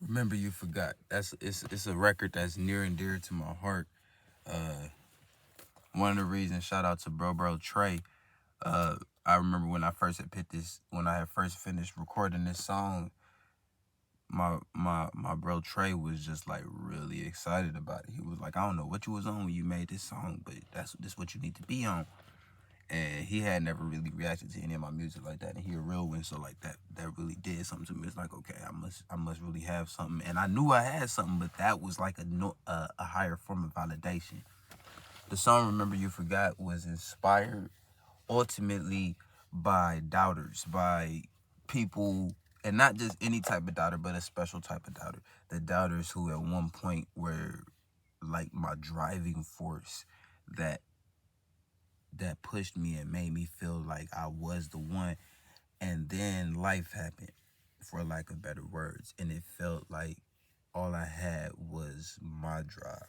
Remember You Forgot. It's a record that's near and dear to my heart. Uh, One of the reasons, shout out to bro Trey. Uh, I remember when I first had picked this, when I had first finished recording this song, my bro Trey was just like really excited about it. He was like, I don't know what you was on when you made this song, but this what you need to be on. And he had never really reacted to any of my music like that, and he a real one, so like that really did something to me. It's like, okay, I must really have something, and I knew I had something, but that was like a higher form of validation. The song "Remember You Forgot" was inspired ultimately by doubters, by people, and not just any type of doubter, but a special type of doubter. The doubters who at one point were like my driving force, that that pushed me and made me feel like I was the one. And then life happened, for lack of better words, and it felt like all I had was my drive.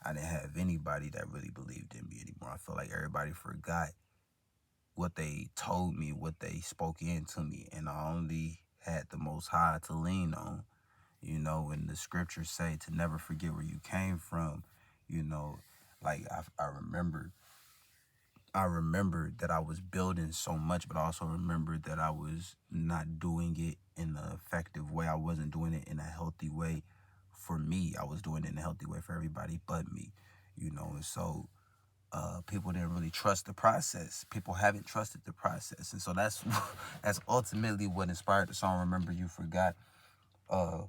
I didn't have anybody that really believed in me anymore. I felt like everybody forgot what they told me, what they spoke into me, and I only had the Most High to lean on. When the scriptures say to never forget where you came from, you know, like I remember that I was building so much, but I also remembered that I was not doing it in an effective way. I wasn't doing it in a healthy way for me. I was doing it in a healthy way for everybody but me. And so people didn't really trust the process. People haven't trusted the process, and so that's that's ultimately what inspired the song "Remember You Forgot," uh,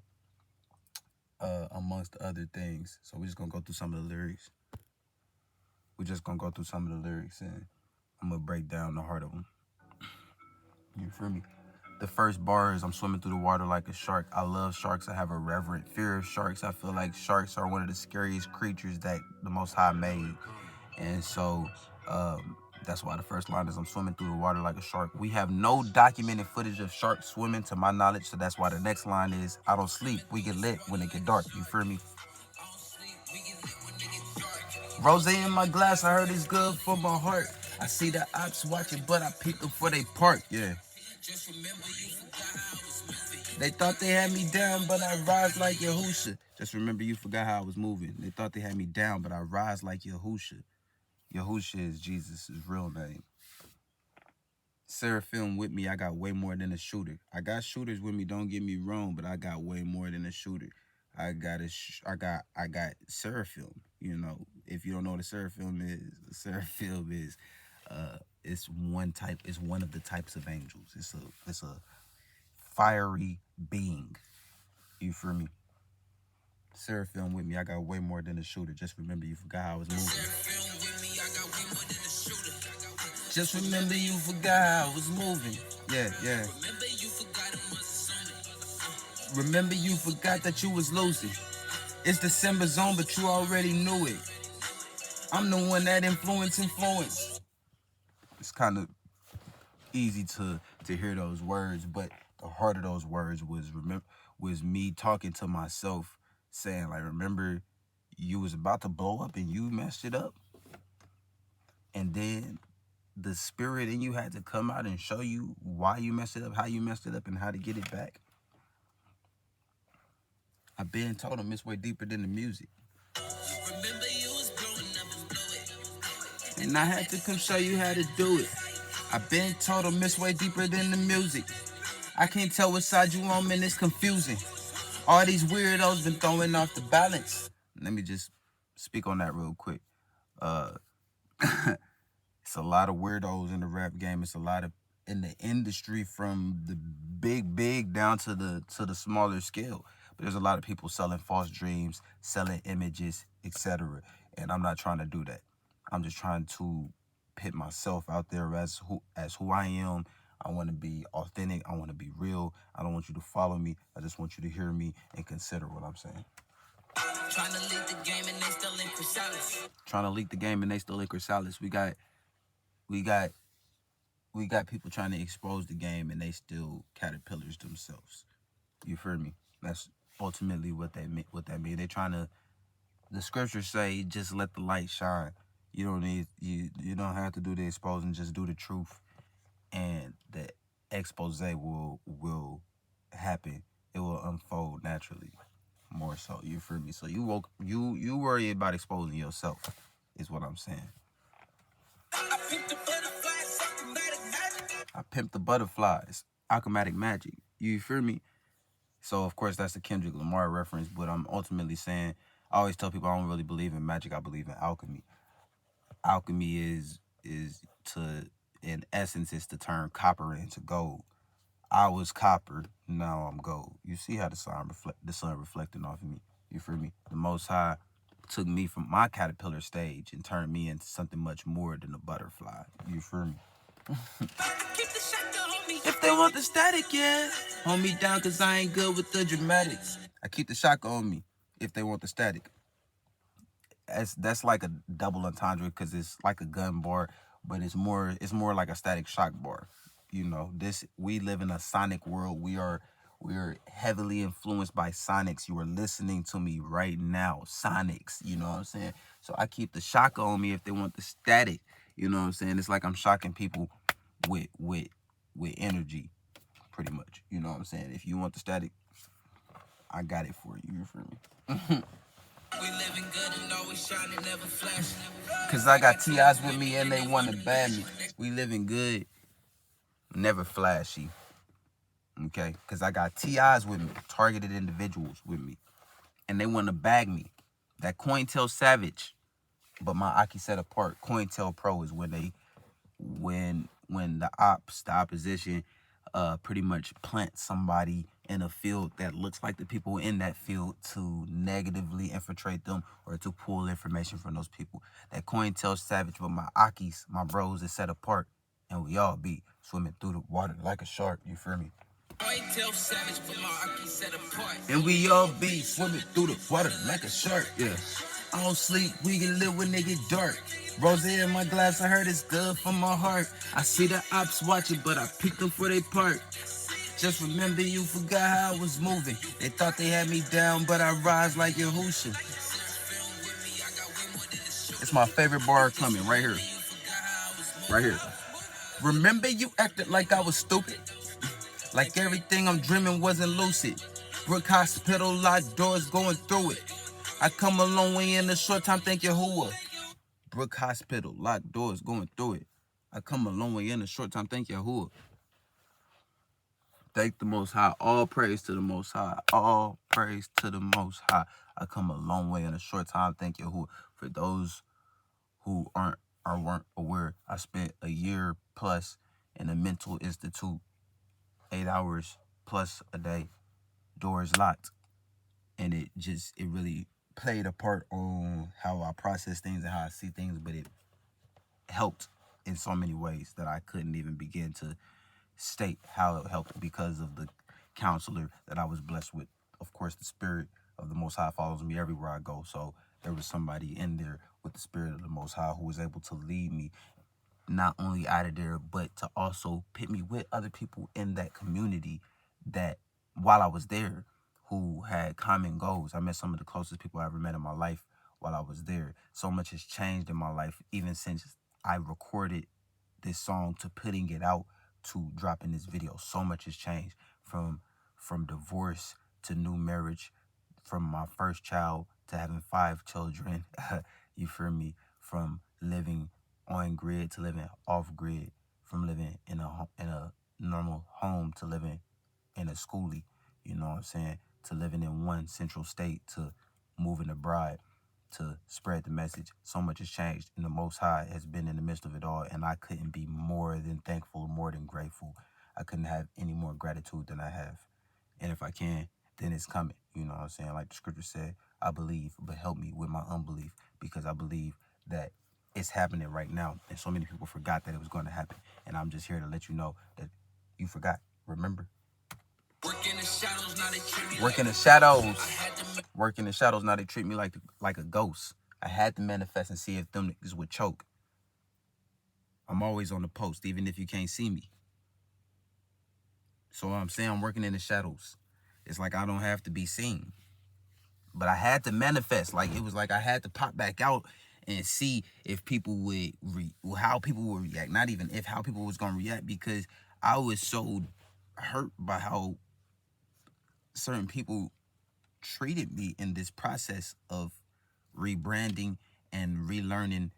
amongst other things. So we're just gonna go through some of the lyrics. We're just gonna go through some of the lyrics, and I'm gonna break down the heart of them. You feel me? The first bar is, I'm swimming through the water like a shark. I love sharks. I have a reverent fear of sharks. I feel like sharks are one of the scariest creatures that the Most High made. And so that's why the first line is, I'm swimming through the water like a shark. We have no documented footage of sharks swimming to my knowledge. So that's why the next line is, I don't sleep. We get lit when it get dark. You feel me? Rose in my glass. I heard it's good for my heart. I see the ops watching, but I peep them for they park. Yeah. They thought they had me down, but I rise like Yahusha. Just remember you forgot how I was moving. They thought they had me down, but I rise like Yahusha. Yahusha is Jesus' real name. Seraphim with me, I got way more than a shooter. I got shooters with me, don't get me wrong, but I got way more than a shooter. I got Seraphim. If you don't know what a Seraphim is, it's one of the types of angels. It's a fiery being. You feel me? Seraphim with me, I got way more than a shooter. Just remember you forgot how I was moving. Just remember you forgot how I was moving. Yeah, yeah. Remember you forgot that you was losing. It's December zone, but you already knew it. I'm the one that influence. It's kind of easy to hear those words, but the heart of those words was me talking to myself, saying like, remember you was about to blow up and you messed it up, and then the spirit in you had to come out and show you why you messed it up, how you messed it up, and how to get it back. I've been told them it's way deeper than the music. And I had to come show you how to do it. I've been told them it's way deeper than the music. I can't tell what side you on, man, it's confusing. All these weirdos been throwing off the balance. Let me just speak on that real quick. Uh, it's a lot of weirdos in the rap game. It's a lot of in the industry, from the big down to the smaller scale. But there's a lot of people selling false dreams, selling images, etc. And I'm not trying to do that. I'm just trying to put myself out there as who I am. I want to be authentic. I want to be real. I don't want you to follow me. I just want you to hear me and consider what I'm saying. Trying to leak the game and they still in Chrysalis. Trying to leak the game and they still in Chrysalis. We got we got people trying to expose the game and they still caterpillars themselves. You feel me? That's ultimately what they mean. What that mean? They trying to. The scriptures say, just let the light shine. You don't have to do the exposing. Just do the truth, and the expose will happen it will unfold naturally. More so, you feel me? So you worry about exposing yourself, is what I'm saying. I pimp the butterflies, automatic magic. You feel me? So of course that's the Kendrick Lamar reference, but I'm ultimately saying I always tell people I don't really believe in magic. I believe in alchemy. Alchemy is to in essence is to turn copper into gold. I was copper, now I'm gold. You see how the sun reflecting off of me. You feel me? The Most High took me from my caterpillar stage and turned me into something much more than a butterfly. You feel me? If they want the static, yeah. Hold me down cause I ain't good with the dramatics. I keep the shock on me if they want the static. That's like a double entendre because it's like a gun bar, but it's more like a static shock bar. You know, this we live in a sonic world. We are heavily influenced by sonics. You are listening to me right now, sonics. You know what I'm saying? So I keep the shock on me if they want the static. You know what I'm saying? It's like I'm shocking people with with with energy, pretty much. You know what I'm saying? If you want the static, I got it for you. You feel me? We living good and always shining, never flashing. Cause I got TIs with me and they wanna ban me. We living good, never flashy. Okay? Cause I got TIs with me, targeted individuals with me. And they wanna bag me. That Cointel Savage, but my Aki set apart. Cointel Pro is when the opposition pretty much plant somebody in a field that looks like the people in that field to negatively infiltrate them or to pull information from those people. That Cointel Savage with my Akis, my bros, is set apart, and we all be swimming through the water like a shark. You feel me? Savage, but my Akis set apart. And we all be swimming through the water like a shark. Yeah. I don't sleep, we can live when they get dark. Rose in my glass, I heard it's good for my heart. I see the ops watching, but I picked them for their part. Just remember you forgot how I was moving. They thought they had me down, but I rise like Yahusha. It's my favorite bar coming right here. Right here. Remember you acted like I was stupid? Like everything I'm dreaming wasn't lucid. Brook Hospital, locked doors going through it. I come a long way in a short time, thank Yahuwah. Brook Hospital, locked doors going through it. I come a long way in a short time, thank Yahuwah. Thank the Most High. All praise to the Most High. All praise to the Most High. I come a long way in a short time, thank Yahuwah. For those who aren't or weren't aware, I spent a year plus in a mental institute, 8 hours plus a day, doors locked. And it really played a part on how I process things and how I see things, but it helped in so many ways that I couldn't even begin to state how it helped because of the counselor that I was blessed with. Of course, the spirit of the Most High follows me everywhere I go. So there was somebody in there with the spirit of the Most High who was able to lead me not only out of there, but to also pit me with other people in that community that while I was there who had common goals. I met some of the closest people I ever met in my life while I was there. So much has changed in my life, even since I recorded this song to putting it out to dropping this video. So much has changed from divorce to new marriage, from my first child to having 5 children. You feel me? From living on grid to living off grid, from living in a normal home to living in a schoolie, you know what I'm saying? To living in one central state, to moving abroad, to spread the message. So much has changed, and the Most High has been in the midst of it all, and I couldn't be more than thankful, more than grateful. I couldn't have any more gratitude than I have. And if I can, then it's coming. You know what I'm saying? Like the scripture said, I believe, but help me with my unbelief, because I believe that it's happening right now. And so many people forgot that it was going to happen. And I'm just here to let you know that you forgot. Remember? Work in the shadows, now they treat me Work in the shadows. Work in the shadows, now they treat me like a ghost. I had to manifest and see if them niggas would choke. I'm always on the post, even if you can't see me. So I'm saying I'm working in the shadows. It's like I don't have to be seen. But I had to manifest. Like, it was like I had to pop back out and see if people would, how people would react. Not even if, how people was going to react, because I was so hurt by how certain people treated me in this process of rebranding and relearning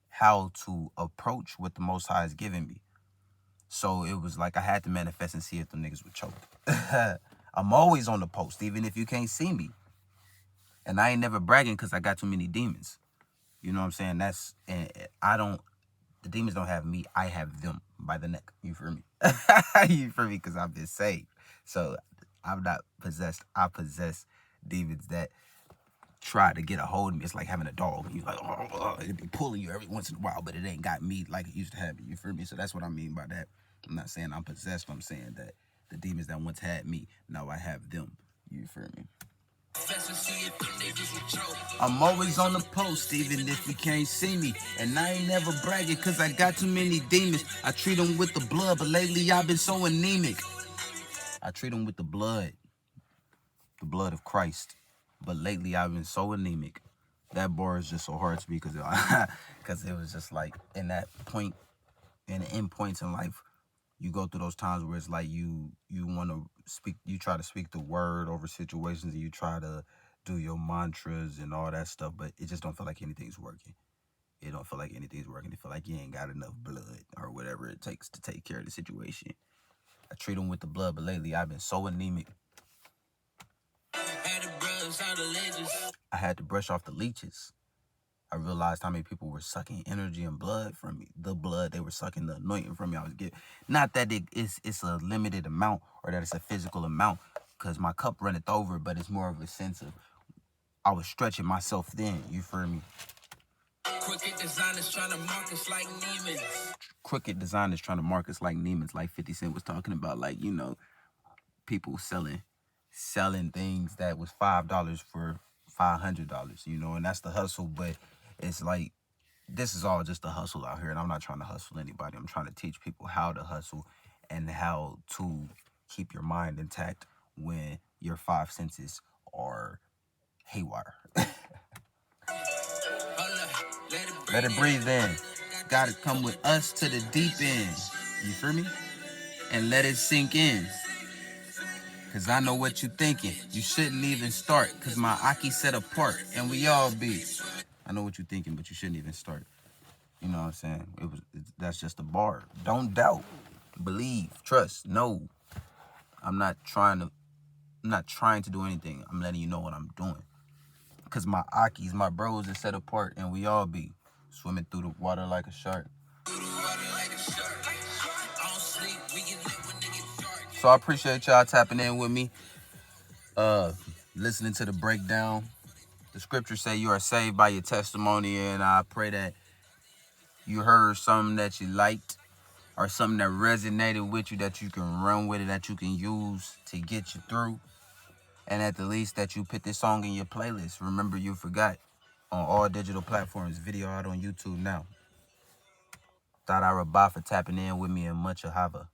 how to approach what the Most High is giving me. So it was like I had to manifest and see if the niggas would choke. I'm always on the post, even if you can't see me. And I ain't never bragging because I got too many demons. You know what I'm saying? And the demons don't have me. I have them by the neck. You feel me? You feel me? Because I've been saved. So I'm not possessed. I possess demons that try to get a hold of me. It's like having a dog. You're like, it'll be pulling you every once in a while, but it ain't got me like it used to have me. You feel me? So that's what I mean by that. I'm not saying I'm possessed. I'm saying that the demons that once had me, now I have them. You feel me? I'm always on the post, even if you can't see me. And I ain't never bragging, cause I got too many demons. I treat them with the blood, but lately I've been so anemic. I treat them with the blood of Christ. But lately I've been so anemic. That bar is just so hard to me because it was just like in that point, in the end points in life, you go through those times where it's like you want to speak, you try to speak the word over situations, and you try to do your mantras and all that stuff, but it just don't feel like anything's working. It don't feel like anything's working. It feel like you ain't got enough blood or whatever it takes to take care of the situation. I treat them with the blood, but lately I've been so anemic. I had to brush off the leeches. I realized how many people were sucking energy and blood from me. The blood, they were sucking the anointing from me. I was getting, not that it's a limited amount or that it's a physical amount, because my cup runneth over, but it's more of a sense of I was stretching myself thin. You feel me? Crooked designers trying to mark us like Neiman's. Crooked designers trying to mark us like Neiman's, like 50 Cent was talking about, like, you know, people selling things that was $5 for $500, you know, and that's the hustle. But it's like, this is all just a hustle out here, and I'm not trying to hustle anybody. I'm trying to teach people how to hustle and how to keep your mind intact when your five senses are haywire. Let it breathe in. Gotta come with us to the deep end. You feel me? And let it sink in. Cause I know what you thinking. You shouldn't even start. Cause my Aki set apart. And we all be. I know what you thinking, but you shouldn't even start. You know what I'm saying? That's just a bar. Don't doubt. Believe. Trust. No. I'm not trying to do anything. I'm letting you know what I'm doing. Cause my Akis, my bros is set apart, and we all be swimming through the water like a shark. So I appreciate y'all tapping in with me. Listening to the breakdown. The scriptures say you are saved by your testimony, and I pray that you heard something that you liked or something that resonated with you, that you can run with it, that you can use to get you through. And at the least that you put this song in your playlist. Remember, you forgot, on all digital platforms. Video out on YouTube now. Thought I would buy for tapping in with me, and much ahava.